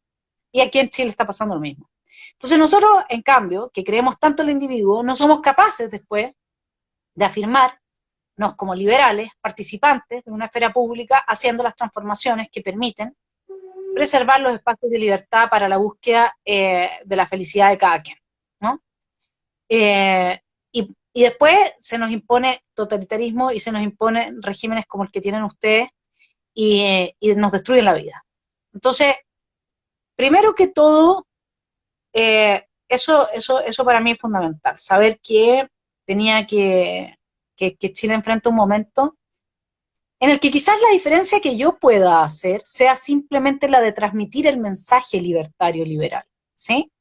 y aquí en Chile está pasando lo mismo. Entonces nosotros, en cambio, que creemos tanto en el individuo, no somos capaces después de afirmarnos como liberales, participantes de una esfera pública, haciendo las transformaciones que permiten preservar los espacios de libertad para la búsqueda de la felicidad de cada quien, ¿no? Y después se nos impone totalitarismo y se nos imponen regímenes como el que tienen ustedes y nos destruyen la vida. Entonces, primero que todo, eso para mí es fundamental, saber que tenía que Chile enfrenta un momento en el que quizás la diferencia que yo pueda hacer sea simplemente la de transmitir el mensaje libertario liberal, ¿sí?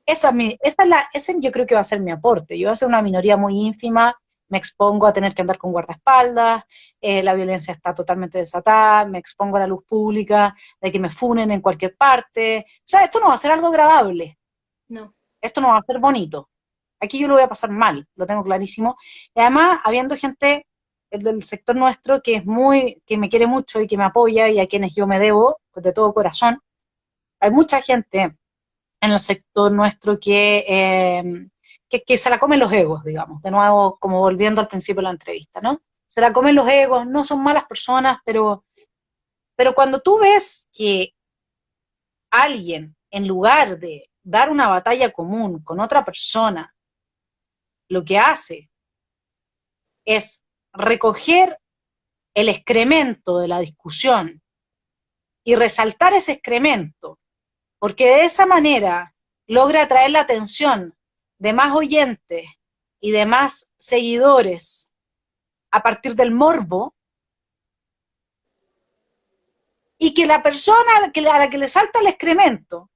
Ese yo creo que va a ser mi aporte. Yo voy a ser una minoría muy ínfima, me expongo a tener que andar con guardaespaldas, la violencia está totalmente desatada, me expongo a la luz pública, de que me funen en cualquier parte. O sea, esto no va a ser algo agradable. No. Esto no va a ser bonito. Aquí yo lo voy a pasar mal, lo tengo clarísimo. Y además, habiendo gente del sector nuestro que me quiere mucho y que me apoya y a quienes yo me debo pues, de todo corazón, hay mucha gente en el sector nuestro que se la comen los egos, digamos, de nuevo, como volviendo al principio de la entrevista, ¿no? Se la comen los egos, no son malas personas, pero cuando tú ves que alguien en lugar de dar una batalla común con otra persona, lo que hace es recoger el excremento de la discusión y resaltar ese excremento, porque de esa manera logra atraer la atención de más oyentes y de más seguidores a partir del morbo, y que la persona a la que le salta el excremento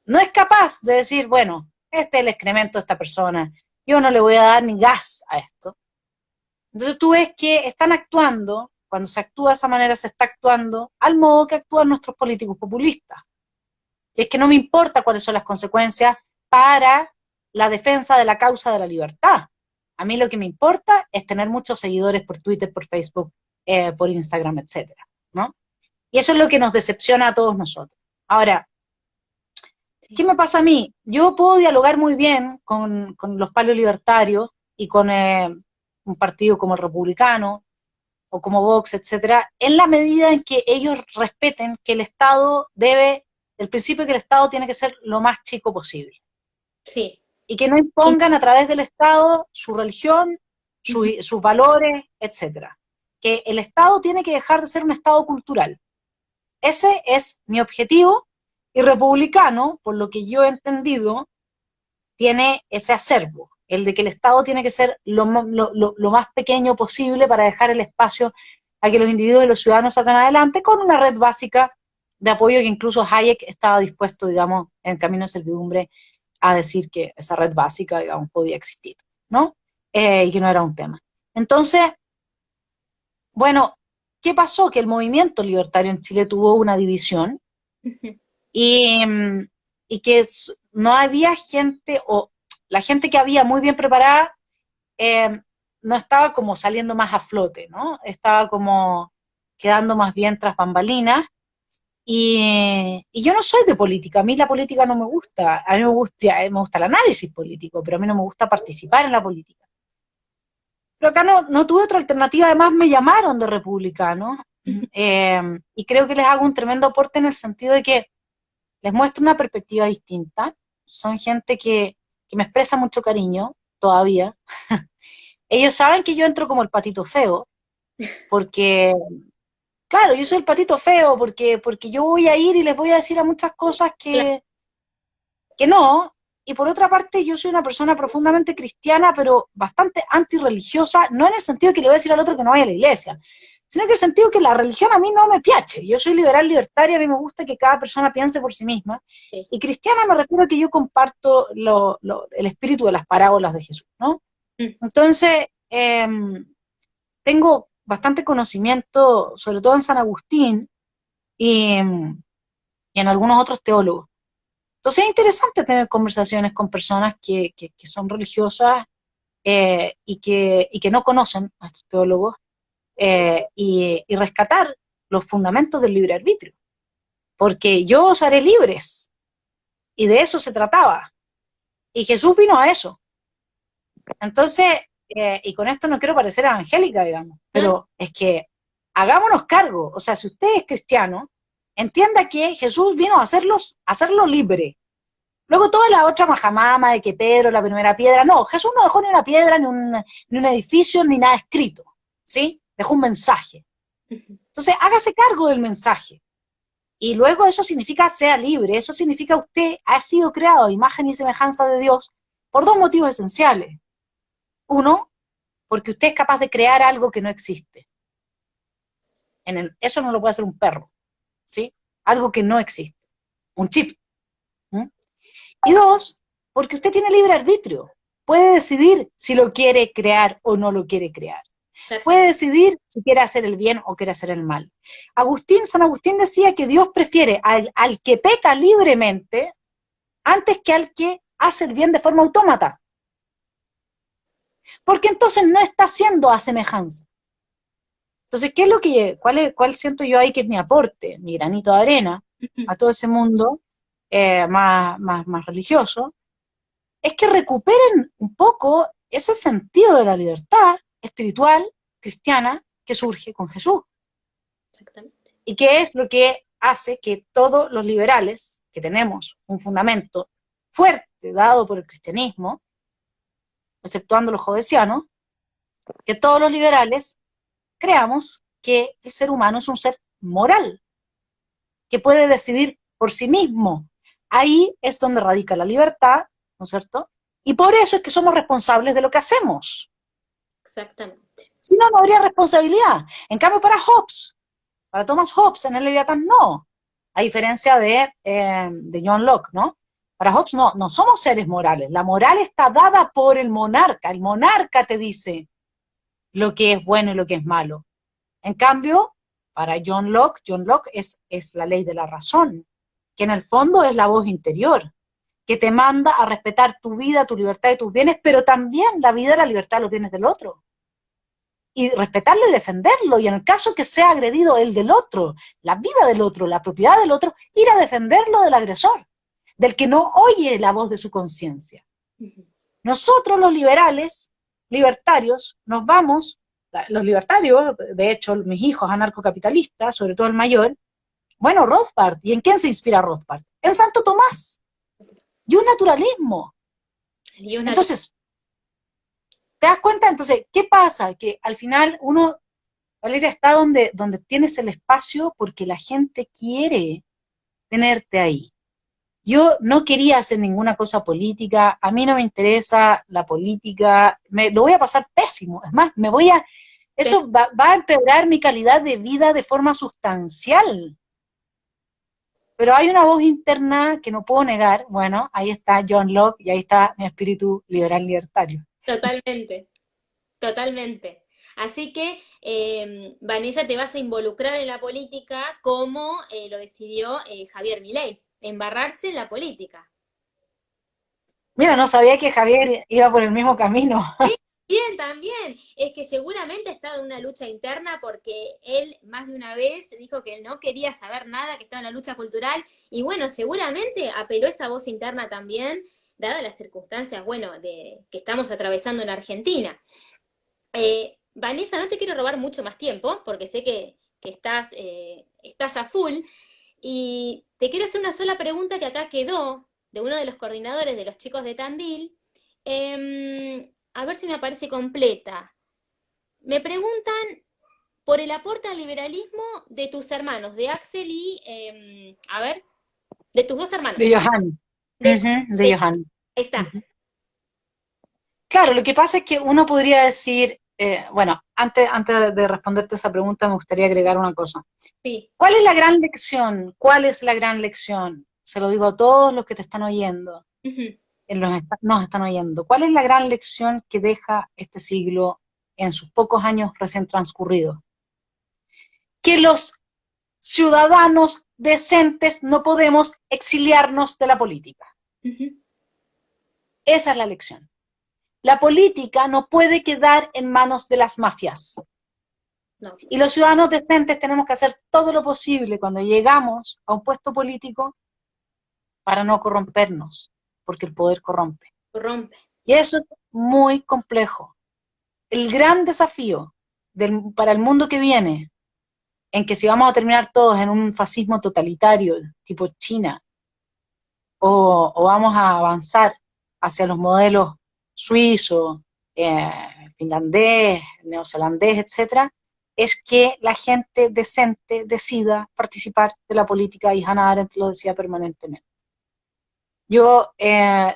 no es capaz de decir, bueno, este es el excremento de esta persona, yo no le voy a dar ni gas a esto. Entonces tú ves que están actuando, cuando se actúa de esa manera, se está actuando al modo que actúan nuestros políticos populistas. Y es que no me importa cuáles son las consecuencias para la defensa de la causa de la libertad. A mí lo que me importa es tener muchos seguidores por Twitter, por Facebook, por Instagram, etcétera, ¿no? Y eso es lo que nos decepciona a todos nosotros. Ahora, ¿qué me pasa a mí? Yo puedo dialogar muy bien con los palos libertarios y con un partido como el Republicano o como Vox, etcétera, en la medida en que ellos respeten que el Estado debe, el principio que el Estado tiene que ser lo más chico posible. Sí. Y que no impongan a través del Estado su religión, sus valores, etcétera. Que el Estado tiene que dejar de ser un Estado cultural. Ese es mi objetivo, y Republicano, por lo que yo he entendido, tiene ese acervo, el de que el Estado tiene que ser lo más pequeño posible para dejar el espacio a que los individuos y los ciudadanos salgan adelante, con una red básica de apoyo que incluso Hayek estaba dispuesto, digamos, en Camino de Servidumbre, a decir que esa red básica, digamos, podía existir, ¿no? Y que no era un tema. Entonces, bueno, ¿qué pasó? Que el movimiento libertario en Chile tuvo una división, y que no había gente, o la gente que había muy bien preparada, no estaba como saliendo más a flote, ¿no? Estaba como quedando más bien tras bambalinas, y yo no soy de política, a mí la política no me gusta, a mí me gusta el análisis político, pero a mí no me gusta participar en la política. Pero acá no tuve otra alternativa, además me llamaron de republicano, y creo que les hago un tremendo aporte en el sentido de que les muestro una perspectiva distinta. Son gente que me expresa mucho cariño, todavía. Ellos saben que yo entro como el patito feo, porque, claro, yo soy el patito feo, porque yo voy a ir y les voy a decir a muchas cosas que no, y por otra parte yo soy una persona profundamente cristiana, pero bastante antirreligiosa, no en el sentido de que le voy a decir al otro que no vaya a la iglesia, sino en el sentido que la religión a mí no me piache. Yo soy liberal libertaria, a mí me gusta que cada persona piense por sí misma, Sí. y cristiana me refiero a que yo comparto el espíritu de las parábolas de Jesús, ¿no? Entonces, tengo bastante conocimiento, sobre todo en San Agustín, y en algunos otros teólogos. Entonces es interesante tener conversaciones con personas que son religiosas, y que no conocen a estos teólogos, y rescatar los fundamentos del libre arbitrio, porque yo os haré libres, y de eso se trataba, y Jesús vino a eso. Entonces, y con esto no quiero parecer evangélica, digamos, pero es que hagámonos cargo, o sea, si usted es cristiano, entienda que Jesús vino a hacerlo libre. Luego toda la otra majamama de que Pedro, la primera piedra, no, Jesús no dejó ni una piedra, ni un edificio, ni nada escrito, ¿sí? Dejó un mensaje. Entonces, hágase cargo del mensaje. Y luego eso significa sea libre, eso significa usted ha sido creado a imagen y semejanza de Dios por dos motivos esenciales. Uno, porque usted es capaz de crear algo que no existe. Eso no lo puede hacer un perro, ¿sí? Algo que no existe. Un chip. Y dos, porque usted tiene libre arbitrio. Puede decidir si lo quiere crear o no lo quiere crear. Puede decidir si quiere hacer el bien o quiere hacer el mal. San Agustín decía que Dios prefiere al que peca libremente antes que al que hace el bien de forma autómata. Porque entonces no está haciendo a semejanza. Entonces, ¿cuál siento yo ahí que es mi aporte, mi granito de arena a todo ese mundo más religioso? Es que recuperen un poco ese sentido de la libertad espiritual, cristiana, que surge con Jesús. Exactamente. Y que es lo que hace que todos los liberales, que tenemos un fundamento fuerte dado por el cristianismo, exceptuando los jovesianos, que todos los liberales creamos que el ser humano es un ser moral, que puede decidir por sí mismo. Ahí es donde radica la libertad, ¿no es cierto? Y por eso es que somos responsables de lo que hacemos. Exactamente. Si no, no habría responsabilidad. En cambio, para Hobbes, para Thomas Hobbes en el Leviatán, no. A diferencia de John Locke, ¿no? Para Hobbes no somos seres morales. La moral está dada por el monarca. El monarca te dice lo que es bueno y lo que es malo. En cambio, para John Locke es la ley de la razón, que en el fondo es la voz interior, que te manda a respetar tu vida, tu libertad y tus bienes, pero también la vida, la libertad, los bienes del otro. Y respetarlo y defenderlo, y en el caso que sea agredido el del otro, la vida del otro, la propiedad del otro, ir a defenderlo del agresor, del que no oye la voz de su conciencia. Nosotros los libertarios, nos vamos, los libertarios, de hecho mis hijos anarcocapitalistas, sobre todo el mayor, bueno, Rothbard, ¿y en quién se inspira Rothbard? En Santo Tomás, y un naturalismo. Entonces, ¿te das cuenta? Entonces, ¿qué pasa? Que al final uno, Valeria, está donde tienes el espacio porque la gente quiere tenerte ahí. Yo no quería hacer ninguna cosa política, a mí no me interesa la política, lo voy a pasar pésimo, es más, eso va a empeorar mi calidad de vida de forma sustancial. Pero hay una voz interna que no puedo negar, bueno, ahí está John Locke y ahí está mi espíritu liberal libertario. Totalmente, totalmente. Así que, Vanessa, te vas a involucrar en la política como lo decidió Javier Milei, embarrarse en la política. Mira, no sabía que Javier iba por el mismo camino. Bien, también. Es que seguramente ha estado en una lucha interna porque él más de una vez dijo que no quería saber nada, que estaba en la lucha cultural y bueno, seguramente apeló esa voz interna también, dadas las circunstancias, bueno, que estamos atravesando en Argentina. Vanessa, no te quiero robar mucho más tiempo porque sé que estás a full y te quiero hacer una sola pregunta que acá quedó de uno de los coordinadores de los chicos de Tandil. A ver si me aparece completa. Me preguntan por el aporte al liberalismo de tus hermanos, de Axel y, a ver, de tus dos hermanos. De Johanny. De Johanny. Ahí está. Claro, lo que pasa es que uno podría decir, bueno, antes de responderte esa pregunta me gustaría agregar una cosa. Sí. ¿Cuál es la gran lección? ¿Cuál es la gran lección? Se lo digo a todos los que te están oyendo. Nos están oyendo. ¿Cuál es la gran lección que deja este siglo en sus pocos años recién transcurridos? Que los ciudadanos decentes no podemos exiliarnos de la política. Esa es la lección. La política no puede quedar en manos de las mafias. No. Y los ciudadanos decentes tenemos que hacer todo lo posible cuando llegamos a un puesto político para no corrompernos, porque el poder corrompe. Corrompe. Y eso es muy complejo. El gran desafío para el mundo que viene, en que si vamos a terminar todos en un fascismo totalitario, tipo China, o vamos a avanzar hacia los modelos suizo, finlandés, neozelandés, etcétera, es que la gente decente decida participar de la política, y Hannah Arendt lo decía permanentemente. Yo,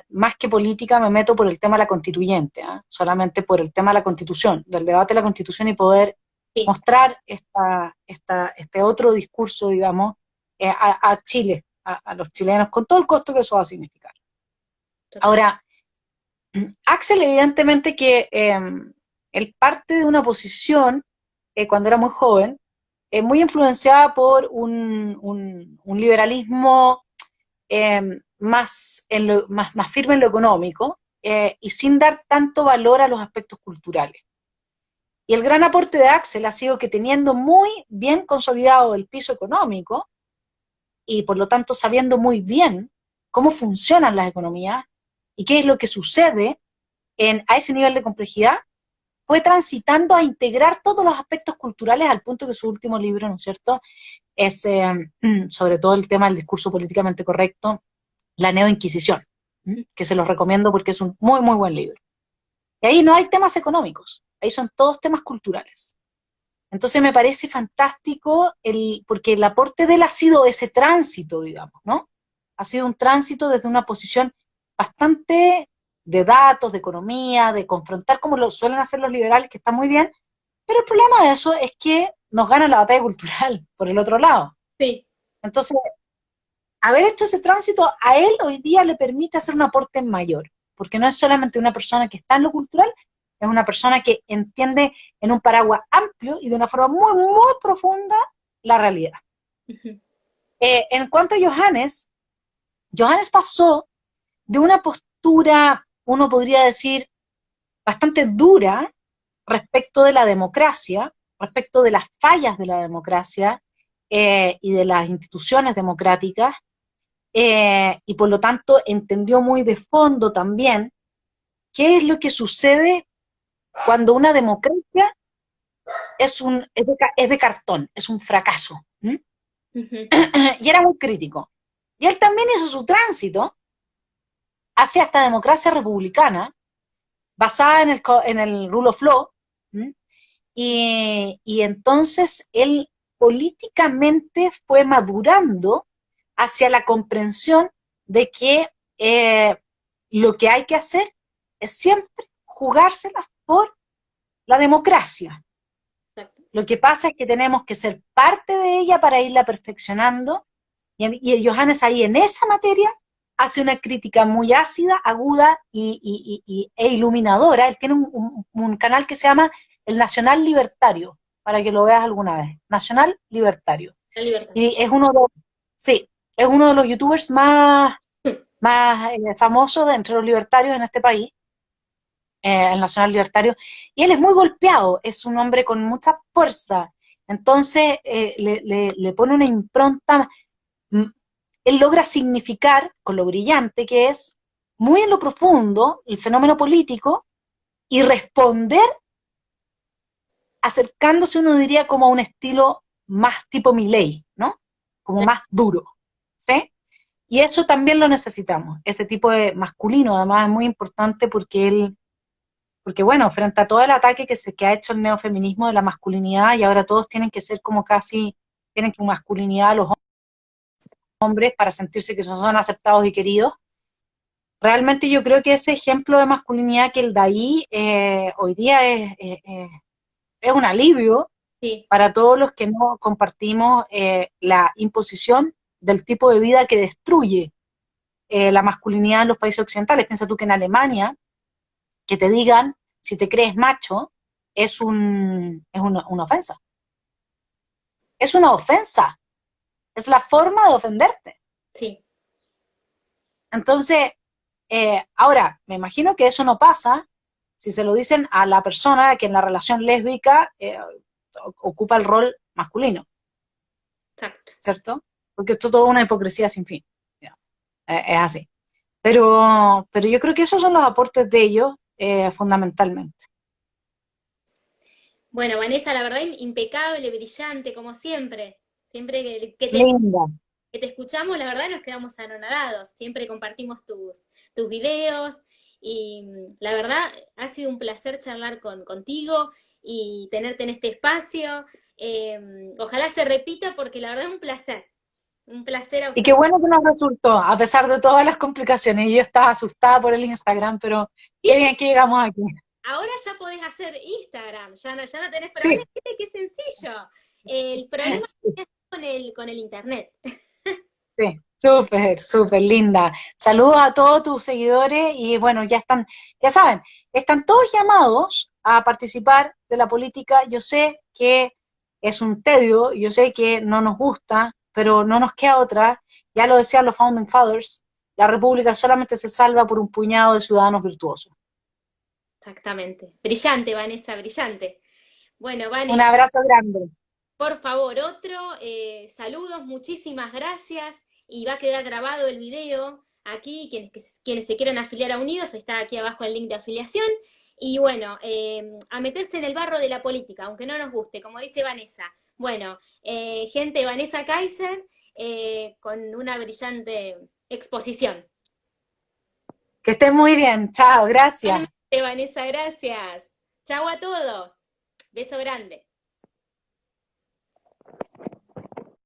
más que política, me meto por el tema de la constituyente, solamente por el tema de la constitución, del debate de la constitución y poder mostrar este otro discurso, digamos, a Chile, a los chilenos, con todo el costo que eso va a significar. Ahora, Axel, evidentemente que él parte de una posición, cuando era muy joven, muy influenciada por un liberalismo más firme en lo económico y sin dar tanto valor a los aspectos culturales. Y el gran aporte de Axel ha sido que, teniendo muy bien consolidado el piso económico y por lo tanto sabiendo muy bien cómo funcionan las economías y qué es lo que sucede a ese nivel de complejidad, fue transitando a integrar todos los aspectos culturales al punto que su último libro, ¿no es cierto?, es sobre todo el tema del discurso políticamente correcto, la neoinquisición, que se los recomiendo porque es un muy, muy buen libro. Y ahí no hay temas económicos, ahí son todos temas culturales. Entonces me parece fantástico porque el aporte de él ha sido ese tránsito, digamos, ¿no? Ha sido un tránsito desde una posición bastante de datos, de economía, de confrontar como lo suelen hacer los liberales, que está muy bien, pero el problema de eso es que nos gana la batalla cultural por el otro lado. Sí. Entonces, haber hecho ese tránsito a él hoy día le permite hacer un aporte mayor, porque no es solamente una persona que está en lo cultural, es una persona que entiende en un paraguas amplio y de una forma muy, muy profunda la realidad. Ujú. En cuanto a Johannes, Johannes pasó de una postura, uno podría decir, bastante dura respecto de la democracia, respecto de las fallas de la democracia y de las instituciones democráticas, y por lo tanto entendió muy de fondo también qué es lo que sucede cuando una democracia es de cartón, es un fracaso. Ujú. Y era muy crítico. Y él también hizo su tránsito hacia esta democracia republicana, basada en el rule of law, y entonces él políticamente fue madurando hacia la comprensión de que lo que hay que hacer es siempre jugársela por la democracia. Exacto. Lo que pasa es que tenemos que ser parte de ella para irla perfeccionando, y Johannes ahí en esa materia hace una crítica muy ácida, aguda e iluminadora. Él tiene un canal que se llama El Nacional Libertario, para que lo veas alguna vez. Nacional Libertario. La libertad. Y es uno de los, sí, es uno de los youtubers más famosos entre los libertarios en este país, el Nacional Libertario, y él es muy golpeado, es un hombre con mucha fuerza, entonces le pone una impronta, él logra significar, con lo brillante que es, muy en lo profundo, el fenómeno político, y responder acercándose, uno diría, como a un estilo más tipo Milei, ¿no? Como más duro, ¿sí? Y eso también lo necesitamos, ese tipo de masculino, además es muy importante porque bueno, frente a todo el ataque que ha hecho el neofeminismo de la masculinidad, y ahora todos tienen que ser como casi, tienen su masculinidad los hombres para sentirse que son aceptados y queridos. Realmente yo creo que ese ejemplo de masculinidad que él da ahí hoy día es un alivio Sí. para todos los que no compartimos la imposición del tipo de vida que destruye la masculinidad en los países occidentales. Piensa tú que en Alemania, que te digan si te crees macho, una ofensa. Es una ofensa. Es la forma de ofenderte. Sí. Entonces, ahora, me imagino que eso no pasa si se lo dicen a la persona que en la relación lésbica ocupa el rol masculino, Exacto. ¿cierto? Porque esto es toda una hipocresía sin fin. Es así. Pero yo creo que esos son los aportes de ellos, fundamentalmente. Bueno, Vanessa, la verdad, impecable, brillante, como siempre. Siempre Linda. que te escuchamos, la verdad, nos quedamos anonadados. Siempre compartimos tus videos y la verdad, ha sido un placer charlar contigo y tenerte en este espacio. Ojalá se repita porque la verdad es un placer Y qué absoluto. bueno que nos resultó, a pesar de todas las complicaciones. Yo estaba asustada por el Instagram, pero qué bien que llegamos aquí. Ahora ya podés hacer Instagram, ya no tenés problema, Sí, viste qué sencillo. El problema es con el internet. sí, súper, súper linda. Saludos a todos tus seguidores y bueno, ya saben, están todos llamados a participar de la política. Yo sé que es un tedio, yo sé que no nos gusta, pero no nos queda otra. Ya lo decían los Founding Fathers, la república solamente se salva por un puñado de ciudadanos virtuosos. Exactamente. Brillante, Vanessa, brillante. Bueno, Un Vane, abrazo grande. por favor, otro. Saludos, muchísimas gracias. Y va a quedar grabado el video aquí. Quienes se quieran afiliar a Unidos, está aquí abajo el link de afiliación. Y bueno, a meterse en el barro de la política, aunque no nos guste, como dice Vanessa. Bueno, gente, Vanessa Kaiser, con una brillante exposición. Que estés muy bien. Chao, gracias. Igualmente, Vanessa, gracias. Chau a todos. Beso grande.